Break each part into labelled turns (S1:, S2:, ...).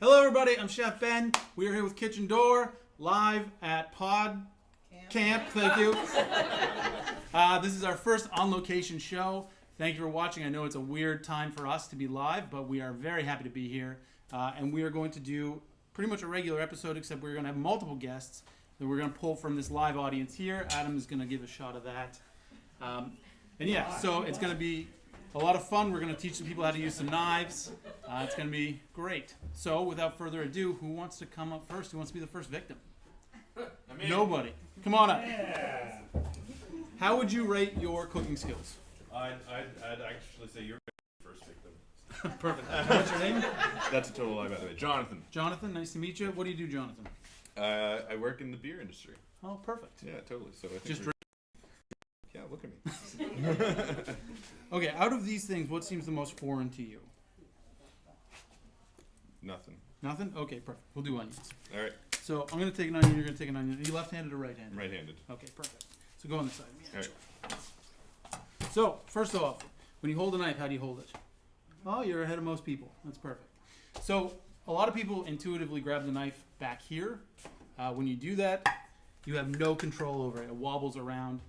S1: Hello, everybody. I'm Chef Ben. We are here with Kitchen Door, live at Pod Camp. Thank you. This is our first on-location show. Thank you for watching. I know it's a weird time for us to be live, but we are very happy to be here. And we are going to do pretty much a regular episode, except we're going to have multiple guests that we're going to pull from this live audience here. Adam is going to give a shot of that. And yeah, so it's going to be a lot of fun. We're going to teach some people how to use some knives. It's going to be great. So without further ado, who wants to come up first? Who wants to be the first victim? Nobody. Come on up.
S2: Yeah.
S1: How would you rate your cooking skills?
S2: I'd actually say you're the first victim.
S1: Perfect. What's your name?
S2: That's a total lie, by the way. Jonathan.
S1: Jonathan, nice to meet you. What do you do, Jonathan?
S2: I work in the beer industry.
S1: Oh, perfect.
S2: Yeah, totally. So I think
S1: Just
S2: yeah, look at me.
S1: Okay, out of these things, what seems the most foreign to you?
S2: Nothing.
S1: Nothing? Okay, perfect. We'll do onions.
S2: All right.
S1: So I'm going to take an onion, you're going to take an onion. Are you left-handed or right-handed?
S2: Right-handed.
S1: Okay, perfect. So go on the side of me.
S2: All right.
S1: So, first off, when you hold a knife, how do you hold it? Oh, you're ahead of most people. That's perfect. So, a lot of people intuitively grab the knife back here. When you do that, you have no control over it. It wobbles around,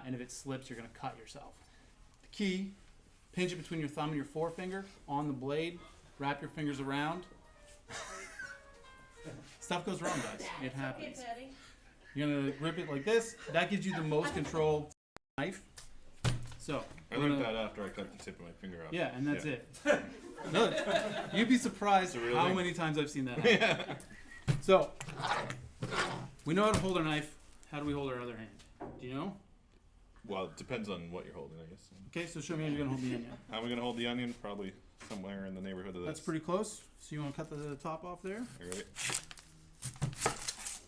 S1: and if it slips, you're going to cut yourself. The key, pinch it between your thumb and your forefinger on the blade. Wrap your fingers around. Stuff goes wrong, guys. It happens. You're going to grip it like this. That gives you the most control knife. So
S2: I learned that after I cut the tip of my finger off.
S1: yeah, and that's it. No, you'd be surprised
S2: It's a real
S1: how
S2: thing.
S1: many times I've seen that happen. So, we know how to hold our knife. How do we hold our other hand? Do you know?
S2: Well, it depends on what you're holding, I guess.
S1: Okay, so show me how you're going to hold the onion.
S2: How am I going to hold the onion? Probably somewhere in the neighborhood of this.
S1: That's pretty close. So you want to cut the top off there?
S2: All right.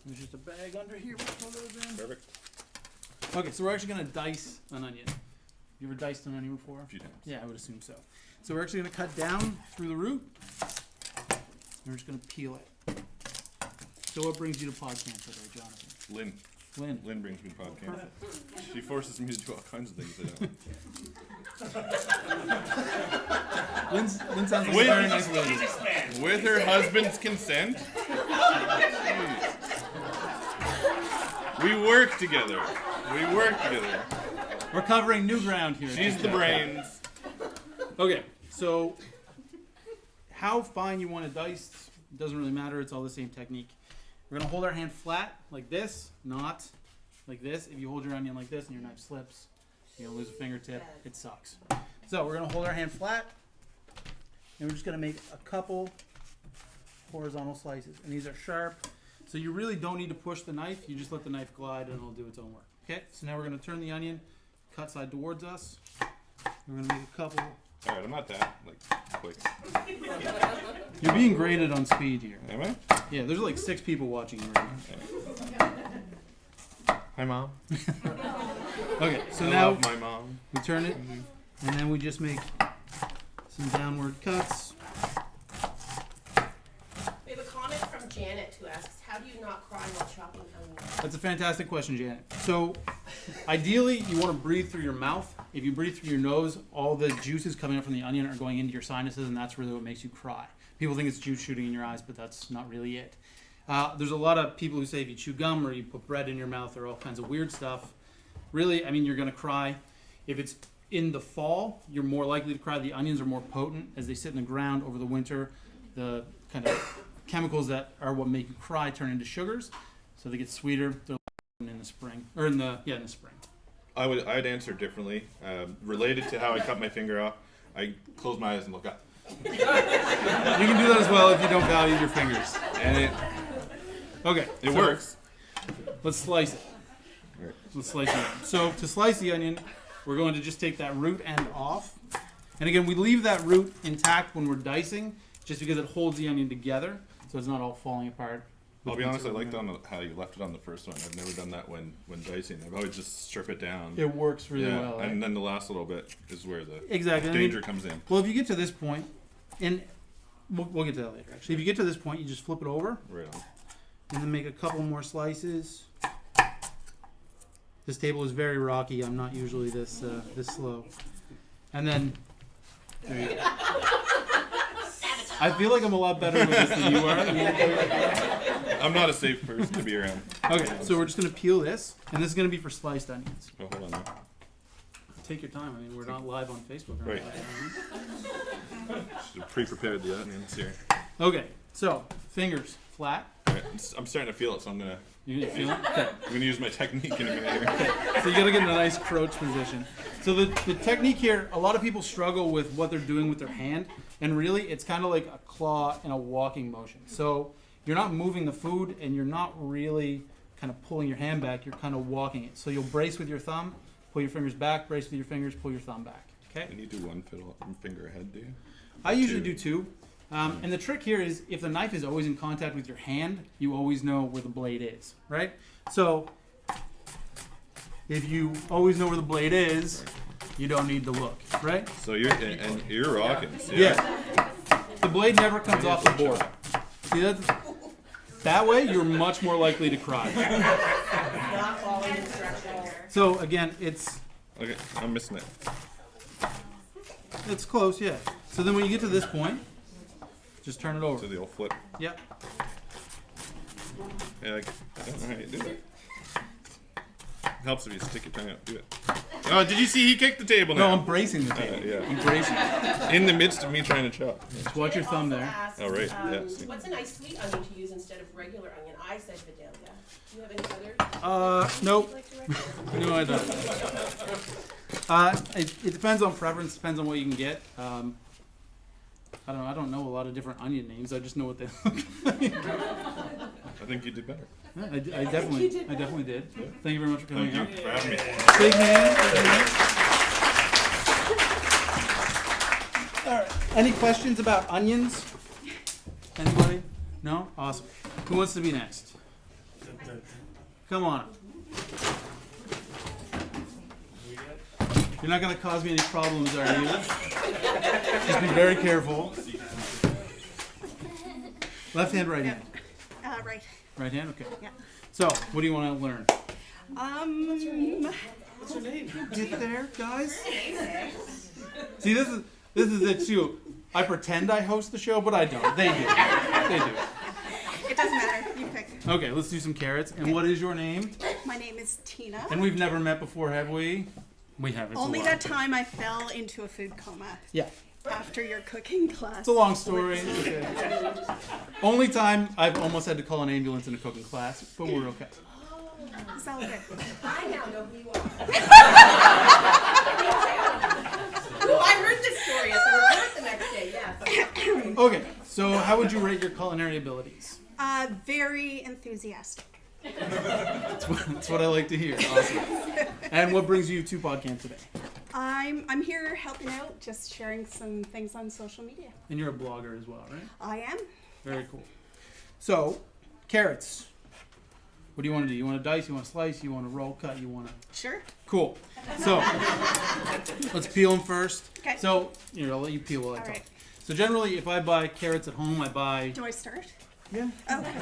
S1: There's just a bag under here. We'll throw those in.
S2: Perfect.
S1: Okay, so we're actually going to dice an onion. You ever diced an onion before?
S2: A few times.
S1: Yeah, I would assume so. So we're actually going to cut down through the root. And we're just going to peel it. So what brings you to PodCamp today, Jonathan?
S2: Lynn. Lynn brings me to podcast. She forces me to do all kinds of things I don't.
S1: Lynn sounds like a very nice lady.
S2: With her husband's consent. We work together.
S1: We're covering new ground here.
S2: She's the brains.
S1: Okay, so how fine you want to dice doesn't really matter. It's all the same technique. We're going to hold our hand flat like this, not like this. If you hold your onion like this and your knife slips, you're going to lose a fingertip. It sucks. So we're going to hold our hand flat, and we're just going to make a couple horizontal slices. And these are sharp, so you really don't need to push the knife. You just let the knife glide, and it'll do its own work. Okay, so now we're going to turn the onion, cut side towards us. We're going to make a couple.
S2: All right, I'm not that quick.
S1: You're being graded on speed here.
S2: Am I?
S1: Yeah, there's like 6 people watching you right now.
S2: Hi, Mom.
S1: Okay, so
S2: I
S1: now
S2: love my mom.
S1: we turn it, and then we just make some downward cuts.
S3: We have a comment from Janet who asks, how do you not cry while chopping onions?
S1: That's a fantastic question, Janet. So, ideally, you want to breathe through your mouth. If you breathe through your nose, all the juices coming up from the onion are going into your sinuses, and that's really what makes you cry. People think it's juice shooting in your eyes, but that's not really it. There's a lot of people who say if you chew gum or you put bread in your mouth or all kinds of weird stuff, really, I mean, you're going to cry. If it's in the fall, you're more likely to cry. The onions are more potent as they sit in the ground over the winter. The kind of chemicals that are what make you cry turn into sugars, so they get sweeter. They're in the spring, or in the spring.
S2: I'd answer differently. Related to how I cut my finger off, I close my eyes and look up.
S1: You can do that as well if you don't value your fingers.
S2: And it
S1: So
S2: works.
S1: let's slice it.
S2: Right.
S1: Let's slice it. So to slice the onion, we're going to just take that root end off. And again, we leave that root intact when we're dicing, just because it holds the onion together, so it's not all falling apart.
S2: I'll be honest, I liked how you left it on the first one. I've never done that when dicing. I've always just strip it down.
S1: It works really well. Right?
S2: And then the last little bit is where the
S1: Exactly.
S2: danger comes in.
S1: Well, if you get to this point, and we'll get to that later, actually. If you get to this point, you just flip it over,
S2: Right on.
S1: and then make a couple more slices. This table is very rocky. I'm not usually this slow. And then there you go. I feel like I'm a lot better with this than you are.
S2: I'm not a safe person to be around.
S1: Okay, so we're just gonna peel this, and this is gonna be for sliced onions.
S2: Oh, hold on now.
S1: Take your time. I mean, we're not live on Facebook. Or
S2: Right. Should have pre-prepared the onions here.
S1: Okay, so fingers flat.
S2: All right, I'm starting to feel it, so I'm gonna
S1: You feel it? Okay.
S2: use my technique in a minute here.
S1: So you gotta get in a nice crouch position. So the technique here, a lot of people struggle with what they're doing with their hand, and really it's kind of like a claw in a walking motion. So you're not moving the food, and you're not really kind of pulling your hand back. You're kind of walking it. So you'll brace with your thumb, pull your fingers back, brace with your fingers, pull your thumb back. Okay.
S2: And you do one finger ahead, do you?
S1: I usually do two. And the trick here is if the knife is always in contact with your hand, you always know where the blade is, right? So if you always know where the blade is, you don't need to look, right?
S2: So you're rocking. See,
S1: Yeah. The blade never comes off the board. See, that way you're much more likely to cry.
S3: Not following instructions.
S1: So again, it's
S2: Okay, I'm missing it.
S1: close, yeah. So then when you get to this point, just turn it
S2: So
S1: over.
S2: the old flip.
S1: Yep.
S2: Yeah, I don't know how you do that. Helps if you stick your tongue out. Do it. Oh, did you see he kicked the table
S1: No,
S2: now?
S1: I'm bracing the table.
S2: yeah.
S1: I'm bracing it.
S2: In the midst of me trying to chop.
S1: Just watch your thumb there.
S2: Oh, right, yeah, see.
S3: What's a nice sweet onion to use instead of regular onion? I said Vidalia. Do you have any others?
S1: Nope.
S3: Would you like to recommend?
S1: No, I don't. It depends on preference. Depends on what you can get. I don't know. I don't know a lot of different onion names. I just know what they look like.
S2: I think you did better.
S1: Yeah, I definitely did. Thank you very much for coming
S2: Thank
S1: out.
S2: you for having me.
S1: Big hand. Big hand. All right. Any questions about onions? Anybody? No? Awesome. Who wants to be next? Come on up. You're not going to cause me any problems, are you? Just be very careful. Left hand, right hand?
S4: Right.
S1: Right hand? Okay.
S4: Yeah.
S1: So, what do you want to learn?
S3: What's your name?
S1: Get there, guys. See, this is it too. I pretend I host the show, but I don't. They do. They do.
S4: It doesn't matter. You pick.
S1: Okay, let's do some carrots. And what is your name?
S4: My name is Tina.
S1: And we've never met before, have we? We haven't.
S4: Only that time I fell into a food coma
S1: Yeah.
S4: after your cooking class.
S1: It's a long story. It's okay. Only time I've almost had to call an ambulance in a cooking class, but we're okay.
S4: It's all good.
S3: I now know who you are. Ooh, I heard this story at the report the next day. Yes.
S1: Okay, so how would you rate your culinary abilities?
S4: Very enthusiastic.
S1: That's what I like to hear. Awesome. And what brings you to PeopleCan today?
S4: I'm here helping out, just sharing some things on social media.
S1: And you're a blogger as well, right?
S4: I am.
S1: Very cool. So, carrots. What do you want to do? You want to dice? You want to slice? You want to roll cut? You want to...
S4: Sure.
S1: Cool. So, let's peel them first.
S4: Okay.
S1: So, here, I'll let you peel while I
S4: All
S1: talk.
S4: right.
S1: So generally, if I buy carrots at home, I buy...
S4: Do I start?
S1: Yeah,
S4: Okay.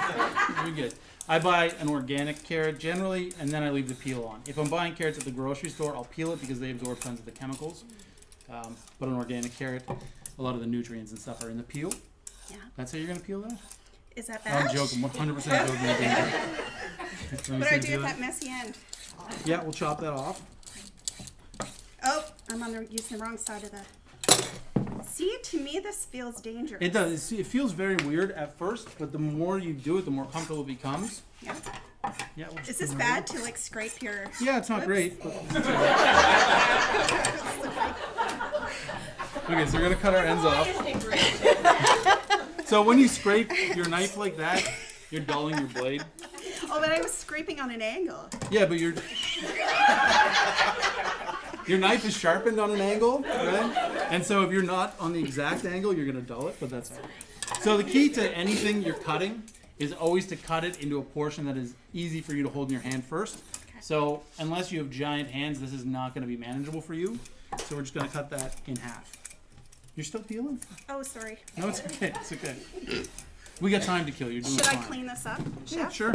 S1: you're good. I buy an organic carrot generally, and then I leave the peel on. If I'm buying carrots at the grocery store, I'll peel it because they absorb tons of the chemicals. But an organic carrot, a lot of the nutrients and stuff are in the peel.
S4: Yeah.
S1: That's how you're going to peel that?
S4: Is that bad?
S1: I'm joking, 100% joking.
S4: What do I do with that messy end?
S1: Yeah, we'll chop that off.
S4: Oh, I'm on using the wrong side of the... See, to me, this feels dangerous.
S1: It does. It feels very weird at first, but the more you do it, the more comfortable it becomes.
S4: Yeah.
S1: Yeah. We'll just
S4: Is this
S1: put it
S4: bad
S1: right
S4: to like scrape your...
S1: Yeah, it's not
S4: Whoops.
S1: great. But okay, so we're gonna cut our ends off.
S3: Isn't it great?
S1: So when you scrape your knife like that, you're dulling your blade.
S4: Oh, but I was scraping on an angle.
S1: Yeah, but your knife is sharpened on an angle, right? And so if you're not on the exact angle, you're gonna dull it, but that's all right. So the key to anything you're cutting is always to cut it into a portion that is easy for you to hold in your hand first. So unless you have giant hands, this is not gonna be manageable for you. So we're just gonna cut that in half. You're still peeling?
S4: Oh, sorry.
S1: No, it's okay. It's okay. We got time to kill. You're doing
S4: Should I
S1: fine.
S4: clean this up,
S1: Yeah,
S4: Chef?
S1: sure.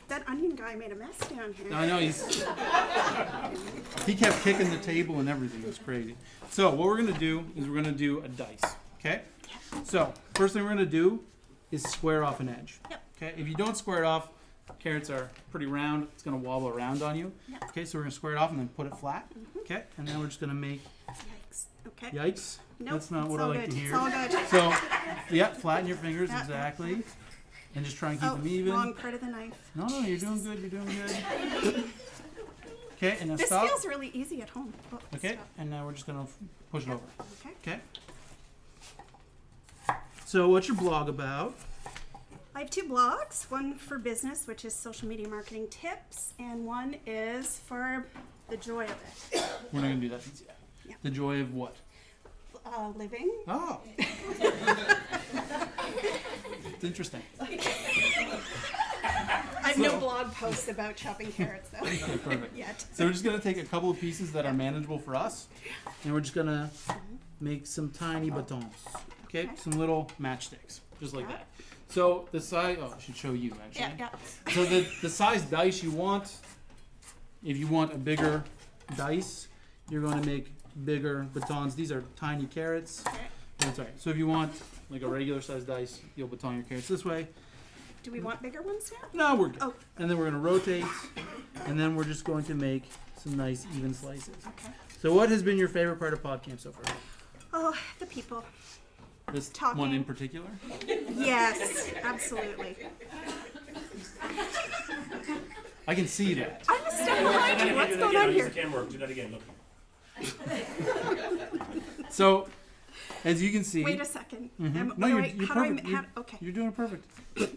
S4: That onion guy made a mess down here.
S1: I know he kept kicking the table and everything. It was crazy. So what we're gonna do is we're gonna do a dice. Okay. So first thing we're gonna do is square off an edge.
S4: Yep.
S1: Okay. If you don't square it off, carrots are pretty round. It's gonna wobble around on you.
S4: Yep.
S1: Okay. So we're gonna square it off and then put it flat. Okay. And then we're just gonna make
S4: Yikes. Okay.
S1: yikes.
S4: Nope,
S1: That's not
S4: it's
S1: what I
S4: all
S1: like
S4: good.
S1: to hear.
S4: It's all good.
S1: So yeah, flatten your fingers
S4: Yeah.
S1: exactly, and just try and keep
S4: Oh,
S1: them even.
S4: wrong part of the knife.
S1: No, you're doing good. You're doing good. Okay, and now
S4: This
S1: stop.
S4: feels really easy at home. Oh,
S1: Okay,
S4: stop.
S1: and now we're just gonna push it over.
S4: Okay.
S1: Okay. So what's your blog about?
S4: I have 2 blogs, one for business, which is social media marketing tips, and one is for the joy of it.
S1: We're not gonna do that piece yet.
S4: Yeah.
S1: The joy of what?
S4: Living.
S1: Oh. It's interesting.
S4: I have no blog posts about chopping carrots though.
S1: Okay, perfect.
S4: Yet.
S1: So we're just gonna take a couple of pieces that are manageable for us, and we're just gonna make some tiny batons. Okay,
S4: Okay.
S1: some little matchsticks, just like
S4: Yeah.
S1: that. So the size. Oh, I should show you actually.
S4: Yeah, yeah.
S1: So the size dice you want, if you want a bigger dice, you're going to make bigger batons. These are tiny carrots.
S4: Okay.
S1: That's all right. So if you want like a regular size dice, you'll baton your carrots this way.
S4: Do we want bigger ones now?
S1: No, we're good.
S4: Oh.
S1: And then we're going to rotate, and then we're just going to make some nice even slices.
S4: Okay.
S1: So what has been your favorite part of PodCamp so far?
S4: Oh, the people.
S1: This
S4: Talking.
S1: one in particular?
S4: Yes, absolutely.
S1: I can see that.
S4: I'm a step behind you. What's going on
S5: Use the
S4: here?
S5: camera work. Do that again. Look.
S1: So, as you can see,
S4: Wait a second.
S1: No,
S4: what do
S1: you're
S4: how
S1: perfect.
S4: do I, okay.
S1: You're doing perfect. You're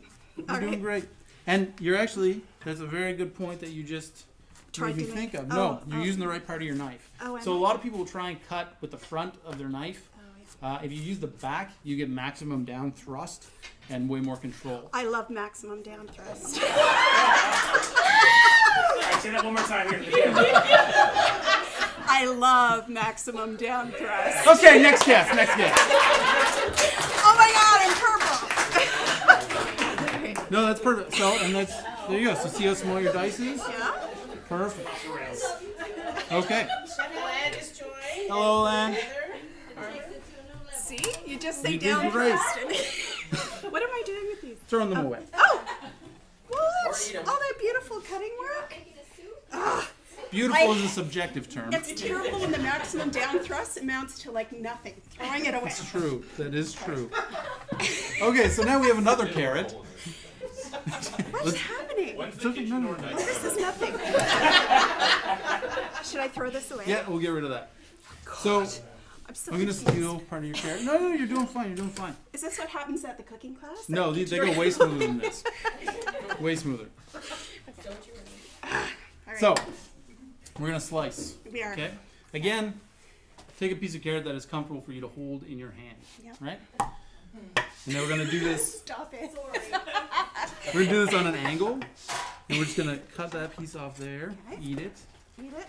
S4: All
S1: doing
S4: right.
S1: great. And you're actually, that's a very good point that you just
S4: Tried
S1: made me
S4: to
S1: think
S4: make-
S1: of.
S4: oh,
S1: No, you're
S4: oh.
S1: using the right part of your knife.
S4: Oh, am
S1: So a
S4: I?
S1: lot of people will try and cut with the front of their knife.
S4: Oh, yeah.
S1: If you use the back, you get maximum down thrust and way more control.
S4: I love maximum down thrust.
S5: All right, say that one more time here to the camera.
S4: I love maximum down thrust.
S1: Okay, next guest, next guest.
S4: Oh my god, I'm purple.
S1: No, that's perfect. So, and that's, there you go. So see how small your dice is?
S4: Yeah?
S1: Perfect. Okay.
S3: Land is joined.
S1: Hello, Lan.
S4: See? You just say
S1: You did
S4: down
S1: great.
S4: thrust. What am I doing with these?
S1: Throwing them away.
S4: Oh! What? All that beautiful cutting work?
S1: Beautiful is a subjective term.
S4: It's terrible when the maximum down thrust amounts to like nothing. Throwing it away.
S1: That's true. That is true. Okay, so now we have another carrot.
S4: What's happening?
S1: No.
S4: This is nothing. Should I throw this away?
S1: Yeah, we'll get rid of that. So
S4: I'm so
S1: I'm gonna
S4: confused.
S1: steal part of your carrot. No, you're doing fine. You're doing fine.
S4: Is this what happens at the cooking class?
S1: No, they go way smoother than this. Way smoother.
S4: All right.
S1: So we're gonna slice.
S4: We are.
S1: Okay. Again, take a piece of carrot that is comfortable for you to hold in your hand.
S4: Yep.
S1: Right. And then we're gonna do this.
S4: Stop it.
S1: We're gonna do this on an angle, and we're just gonna cut that piece off there.
S4: Okay.
S1: Eat it.
S4: Eat it.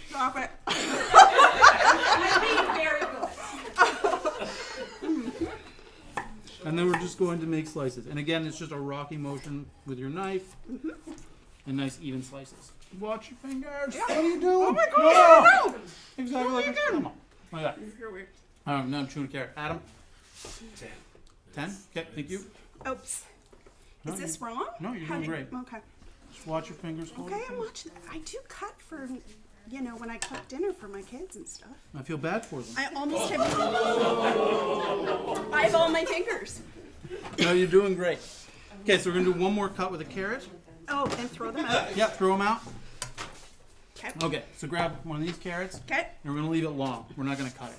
S4: Stop it.
S3: Very good.
S1: And then we're just going to make slices. And again, it's just a rocky motion with your knife. And nice even slices. Watch your fingers. What are you doing?
S4: Oh my god!
S1: No! Exactly like that. Come on. Like that.
S4: You're weird.
S1: Now I'm chewing a carrot. Adam? 10? Okay, thank you.
S4: Oops.
S1: No,
S4: Is this wrong?
S1: No, you're
S4: How
S1: doing
S4: did-
S1: great.
S4: Okay.
S1: Just watch your fingers. Hold
S4: Okay,
S1: your
S4: I'm
S1: fingers.
S4: watching. I do cut for, you know, when I cook dinner for my kids and stuff.
S1: I feel bad for them.
S4: I almost have. I have all my fingers.
S1: No, you're doing great. Okay, so we're going to do one more cut with a carrot.
S4: Oh, and throw them out.
S1: Yep, throw them out.
S4: Okay.
S1: Okay, so grab one of these carrots.
S4: Okay.
S1: And we're going to leave it long. We're not going to cut it.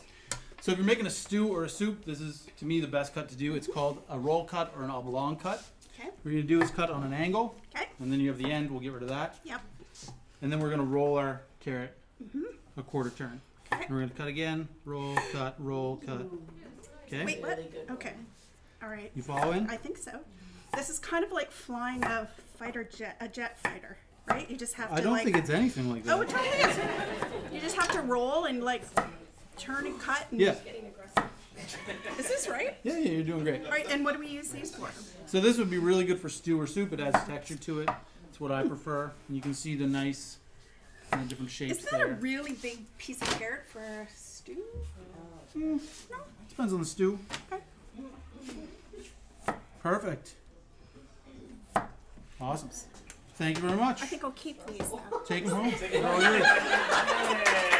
S1: So if you're making a stew or a soup, this is, to me, the best cut to do. It's called a roll cut or an oblong cut.
S4: Okay.
S1: What we're going to do is cut on an angle.
S4: Okay.
S1: And then you have the end. We'll get rid of that.
S4: Yep.
S1: And then we're going to roll our carrot a quarter turn.
S4: Okay.
S1: And we're going to cut again. Roll, cut, roll, cut. Okay?
S4: Wait, what? Okay. All right.
S1: You following?
S4: I think so. This is kind of like flying a jet fighter, right? You just have to
S1: I don't
S4: like.
S1: think it's anything like that.
S4: Oh, it totally is. You just have to roll and like turn and cut. And
S1: Yeah.
S3: Getting aggressive.
S4: Is this right?
S1: Yeah, you're doing great.
S4: All right, and what do we use these for?
S1: So this would be really good for stew or soup. It adds texture to it. It's what I prefer. And you can see the nice different shapes
S4: Isn't that
S1: there.
S4: a really big piece of carrot for a stew?
S1: No, depends on the stew.
S4: Okay.
S1: Perfect. Awesome. Thank you very much.
S4: I think I'll keep these now.
S1: Take them home. They're all yours.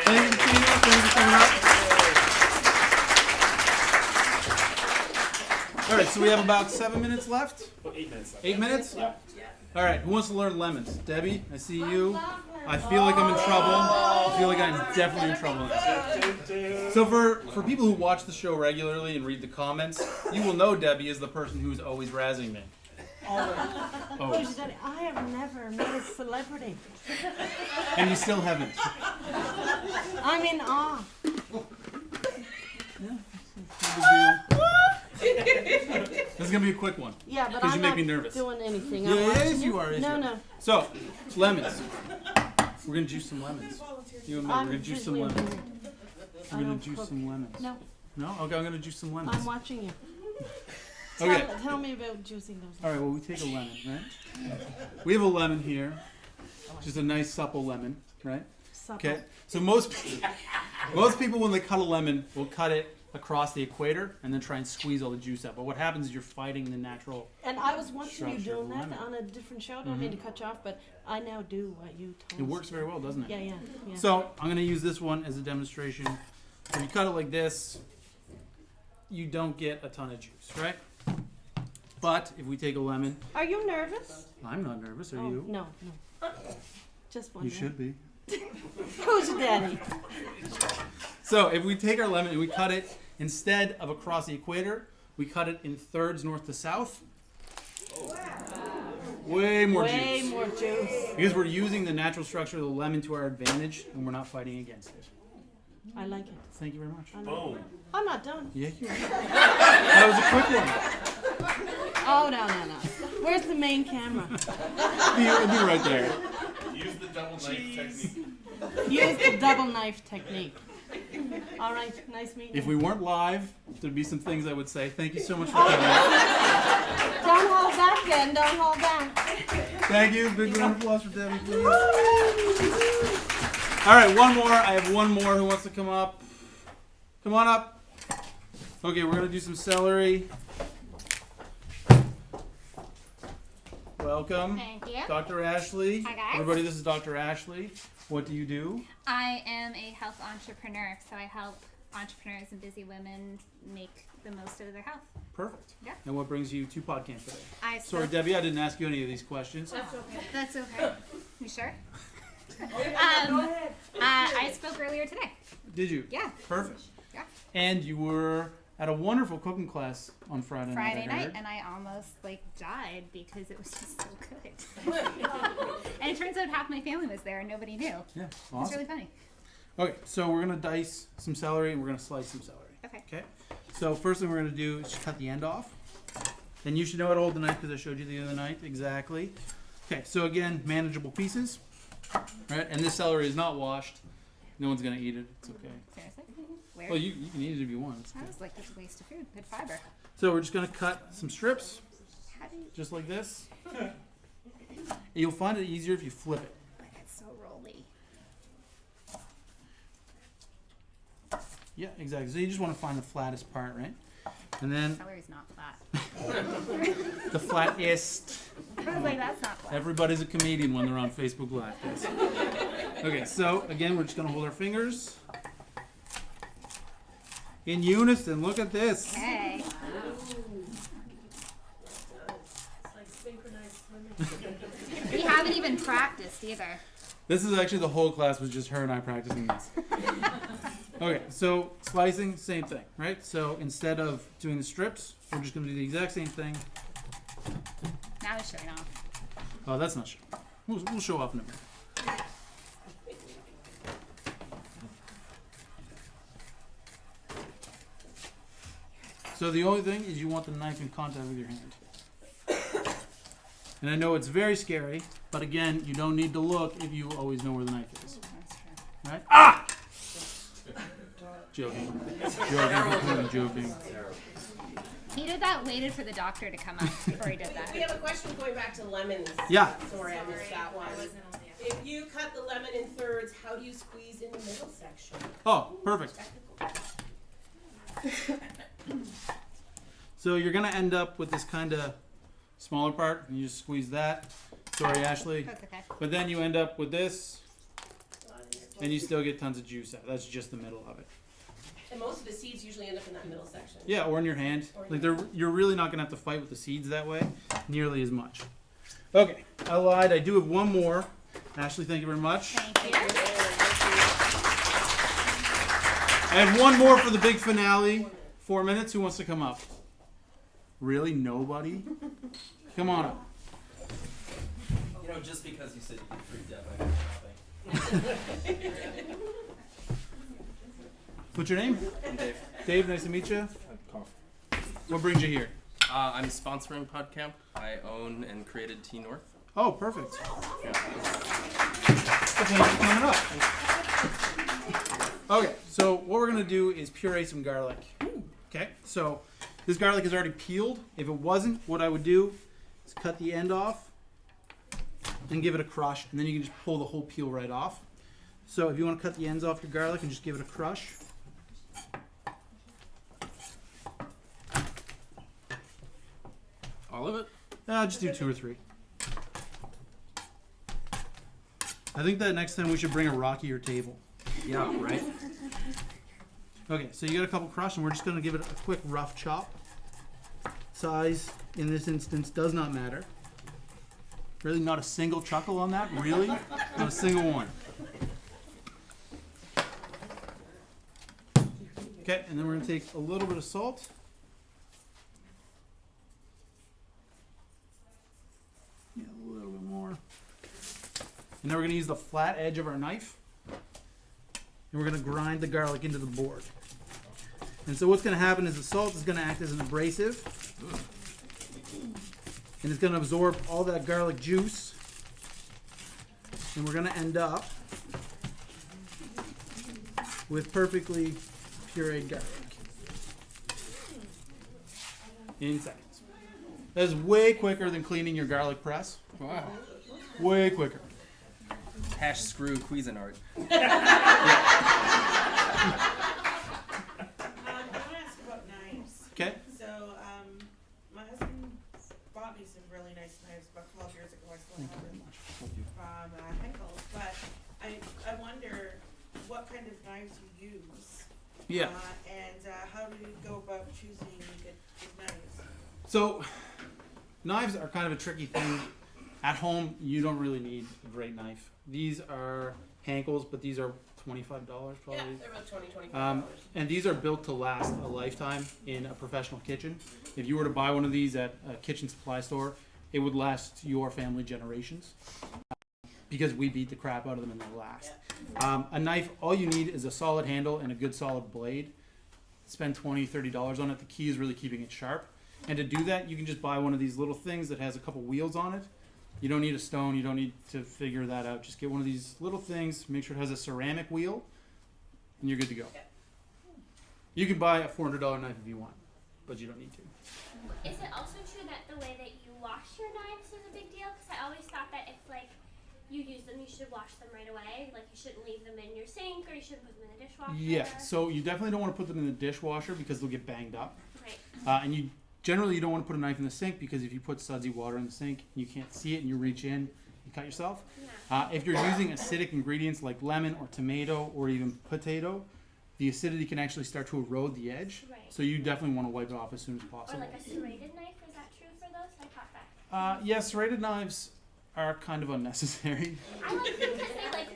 S1: Thank you, TeaNorth. Thank you for coming up. All right, so we have about 7 minutes left.
S5: 8 minutes left.
S1: 8 minutes? All right, who wants to learn lemons? Debbie, I see you. I feel like I'm in trouble. I feel like I'm definitely in trouble. So for people who watch the show regularly and read the comments, you will know Debbie is the person who's always razzing me. Always.
S6: I have never met a celebrity.
S1: And you still haven't.
S6: I'm in awe.
S1: This is going to be a quick one.
S6: Yeah, but
S1: 'Cause
S6: I'm
S1: you make
S6: not
S1: me nervous.
S6: doing anything.
S1: Yeah,
S6: I'm
S1: yes,
S6: watching
S1: you are. Yes,
S6: No,
S1: you are.
S6: no.
S1: So, lemons. We're going to juice some lemons. You and me, we're
S6: I'm
S1: going to juice some
S6: visually
S1: lemons.
S6: impaired.
S1: We're
S6: I
S1: going
S6: don't
S1: to juice
S6: cook.
S1: some lemons.
S6: No,
S1: No? Okay, I'm going to juice some lemons.
S6: I'm watching you.
S1: Okay.
S6: Tell me about juicing those.
S1: All right, well, we take a lemon, right? We have a lemon here. Just a nice supple lemon, right?
S6: Supple.
S1: Okay. So most people, when they cut a lemon, will cut it across the equator and then try and squeeze all the juice out. But what happens is you're fighting the natural.
S6: And I was watching you
S1: Structure of
S6: doing that
S1: lemon.
S6: on a different show. Don't mean to cut you off, but I now do what you told
S1: It
S6: me.
S1: works very well, doesn't it?
S6: Yeah, yeah, yeah.
S1: So I'm going to use this one as a demonstration. If you cut it like this, you don't get a ton of juice, right? But if we take a lemon,
S6: Are you nervous?
S1: I'm not nervous. Are
S6: Oh,
S1: you?
S6: no, no. Just
S1: You
S6: wondering.
S1: should be.
S6: Who's your daddy?
S1: So if we take our lemon and we cut it, instead of across the equator, we cut it in thirds north to south. Way more
S6: Way
S1: juice.
S6: more juice.
S1: Because we're using the natural structure of the lemon to our advantage and we're not fighting against it.
S6: I like it.
S1: Thank you very much.
S6: I like it.
S5: Boom.
S6: I'm not done.
S1: Yeah, you are. That was a quick one.
S6: Oh, no, no, no. Where's the main camera?
S1: It'll be right there.
S2: Use the double knife technique.
S6: Use the double knife technique. All right, nice meeting
S1: If
S6: you.
S1: we weren't live, there'd be some things I would say. Thank you so much for coming.
S6: Don't hold back then, don't hold back.
S1: Thank you. Big round of applause for Debbie, please. All right, one more. I have one more who wants to come up. Come on up. Okay, we're going to do some celery. Welcome.
S7: Thank you.
S1: Dr. Ashley.
S7: Hi, guys.
S1: Everybody, this is Dr. Ashley. What do you do?
S7: I am a health entrepreneur, so I help entrepreneurs and busy women make the most of their health.
S1: Perfect.
S7: Yeah.
S1: And what brings you to PodCamp today?
S7: I
S1: Sorry,
S7: spoke-
S1: Debbie, I didn't ask you any of these questions.
S7: That's okay. You sure? I spoke earlier today.
S1: Did you?
S7: Yeah.
S1: Perfect.
S7: Yeah.
S1: And you were at a wonderful cooking class on Friday night.
S7: Friday
S1: I
S7: night,
S1: heard.
S7: and I almost died because it was just so good. And it turns out half my family was there and nobody knew.
S1: Yeah,
S7: It's
S1: awesome.
S7: really funny.
S1: Okay, so we're gonna dice some celery and we're gonna slice some celery.
S7: Okay.
S1: Okay. So first thing we're gonna do is just cut the end off. And you should know how to hold the knife because I showed you the other night exactly. Okay, so again, manageable pieces. Right, and this celery is not washed. No one's gonna eat it. It's okay.
S7: Seriously? Where?
S1: Well, you can eat it if you want. It's
S7: I
S1: good.
S7: was like, this is a waste of food. Good fiber.
S1: So we're just gonna cut some strips,
S7: How do you...
S1: just like this. You'll find it easier if you flip it.
S7: But it's so rolly.
S1: Yeah, exactly. So you just want to find the flattest part, right? And then
S7: Celery's not flat.
S1: the flattest.
S7: I was like, that's not flat.
S1: Everybody's a comedian when they're on Facebook Live. Yes. Okay, so again, we're just gonna hold our fingers in unison. Look at this.
S7: Okay. We haven't even practiced either.
S1: This is actually the whole class was just her and I practicing this. Okay, so slicing, same thing, right? So instead of doing the strips, we're just gonna do the exact same thing.
S7: Now it's showing off.
S1: Oh, that's not sure. We'll show off in a minute. So the only thing is you want the knife in contact with your hand. And I know it's very scary, but again, you don't need to look if you always know where the knife is.
S7: That's true.
S1: Right? Ah! Joking. I'm joking.
S7: He did that, waited for the doctor to come up before he did
S3: We
S7: that.
S3: have a question going back to lemons.
S1: Yeah.
S3: Sorry, I missed that one. If you cut the lemon in thirds, how do you squeeze in the middle section?
S1: Oh, perfect. So you're gonna end up with this kind of smaller part, and you just squeeze that. Sorry, Ashley.
S7: That's okay.
S1: But then you end up with this, and you still get tons of juice out. That's just the middle of it.
S3: And most of the seeds usually end up in that middle section.
S1: Yeah, or in your hand. Like you're really not gonna have to fight with the seeds that way, nearly as much. Okay, I lied. I do have one more. Ashley, thank you very much.
S7: Thank you.
S1: I have one more for the big finale. 4 minutes. Who wants to come up? Really? Nobody? Come on up.
S8: You know, just because you said you could free Deb, I did nothing.
S1: What's your name?
S8: I'm Dave.
S1: Dave, nice to meet you.
S2: Cough.
S1: What brings you here?
S8: I'm sponsoring PodCamp. I own and created TeaNorth.
S1: Oh, perfect.
S8: Yeah.
S1: Well, thanks for coming up. Okay, so what we're gonna do is puree some garlic. Okay, so this garlic is already peeled. If it wasn't, what I would do is cut the end off and give it a crush, and then you can just pull the whole peel right off. So if you want to cut the ends off your garlic and just give it a crush.
S8: All of it?
S1: Just do 2 or 3. I think that next time we should bring a rockier table.
S8: Yeah, right?
S1: Okay, so you got a couple crush, and we're just going to give it a quick rough chop. Size, in this instance, does not matter. Really not a single chuckle on that? Really? Not a single one. Okay, and then we're going to take a little bit of salt. Yeah, a little bit more. And then we're going to use the flat edge of our knife. And we're going to grind the garlic into the board. And so what's going to happen is the salt is going to act as an abrasive. And it's going to absorb all that garlic juice. And we're going to end up with perfectly pureed garlic in seconds. That is way quicker than cleaning your garlic press.
S8: Wow.
S1: Way quicker.
S8: Screw Cuisinart.
S9: I want to ask about knives.
S1: Okay.
S9: So, my husband bought me some really nice knives about 12 years ago. I still have them from Henkel. But I wonder what kind of knives you use.
S1: Yeah.
S9: And how do you go about choosing good knives?
S1: So, knives are kind of a tricky thing. At home, you don't really need a great knife. These are Henkel's, but these are $25 probably.
S3: Yeah, they're about $25.
S1: And these are built to last a lifetime in a professional kitchen. If you were to buy one of these at a kitchen supply store, it would last your family generations. Because we beat the crap out of them and they last. A knife, all you need is a solid handle and a good solid blade. Spend $20, $30 on it. The key is really keeping it sharp. And to do that, you can just buy one of these little things that has a couple wheels on it. You don't need a stone. You don't need to figure that out. Just get one of these little things. Make sure it has a ceramic wheel, and you're good to go. You can buy a $400 knife if you want, but you don't need to.
S10: Is it also true that the way that you wash your knives is a big deal? Because I always thought that if like you use them, you should wash them right away. Like you shouldn't leave them in your sink, or you shouldn't put them in the dishwasher.
S1: Yeah. So you definitely don't want to put them in the dishwasher because they'll get banged up.
S10: Right.
S1: And you generally you don't want to put a knife in the sink because if you put sudsy water in the sink, you can't see it and you reach in, you cut yourself.
S10: Yeah.
S1: If you're using acidic ingredients like lemon or tomato or even potato, the acidity can actually start to erode the edge.
S10: Right.
S1: So you definitely want to wipe it off as soon as
S10: Or
S1: possible.
S10: like a serrated knife. Is that true for those? I thought that.
S1: Yeah, serrated knives are kind of unnecessary.
S10: I like them because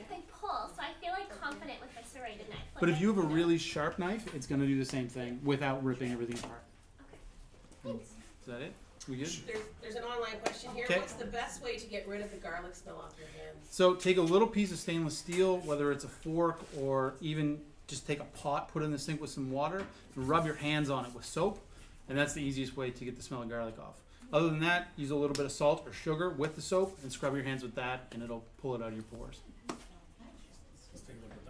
S10: they pull, so I feel like confident with a serrated knife. Like
S1: But if you have a really sharp knife, it's going to do the same thing without ripping everything apart.
S10: Okay. Thanks.
S1: Is that it? We good?
S3: There's an online question here.
S1: 'Kay.
S3: What's the best way to get rid of the garlic smell off your hands?
S1: So take a little piece of stainless steel, whether it's a fork or even just take a pot, put it in the sink with some water, and rub your hands on it with soap, and that's the easiest way to get the smell of garlic off. Other than that, use a little bit of salt or sugar with the soap and scrub your hands with that, and it'll pull it out of your pores.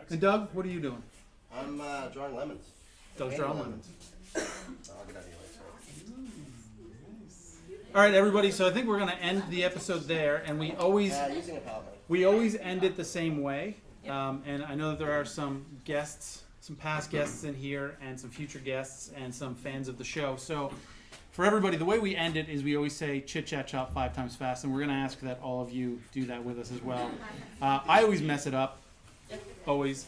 S1: And Doug, what are you doing?
S11: I'm drawing lemons.
S1: Does draw lemons.
S11: I'll get out of here later.
S1: All right, everybody. So I think we're going to end the episode there, and we always
S11: Using a PowerPoint.
S1: end it the same way. And I know that there are some guests, some past guests in here, and some future guests, and some fans of the show. So for everybody, the way we end it is we always say chit chat chop 5 times fast, and we're going to ask that all of you do that with us as well. I always mess it up, always.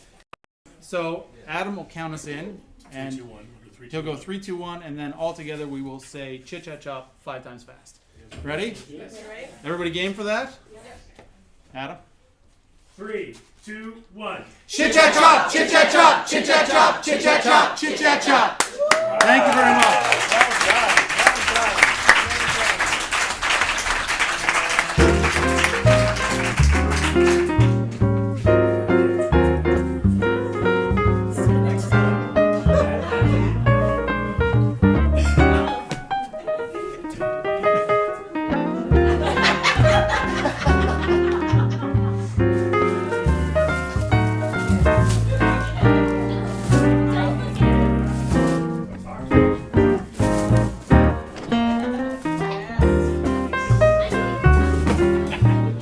S1: So Adam will count us in, and
S5: 3, 2, 1.
S1: he'll go 3, 2, 1, and then all together we will say chit chat chop 5 times fast. Ready?
S3: Yes.
S1: Everybody game for that? Adam?
S5: 3, 2, 1.
S1: Chit chat chop, chit chat chop, chit chat chop, chit chat chop, chit chat chop. Thank you very much.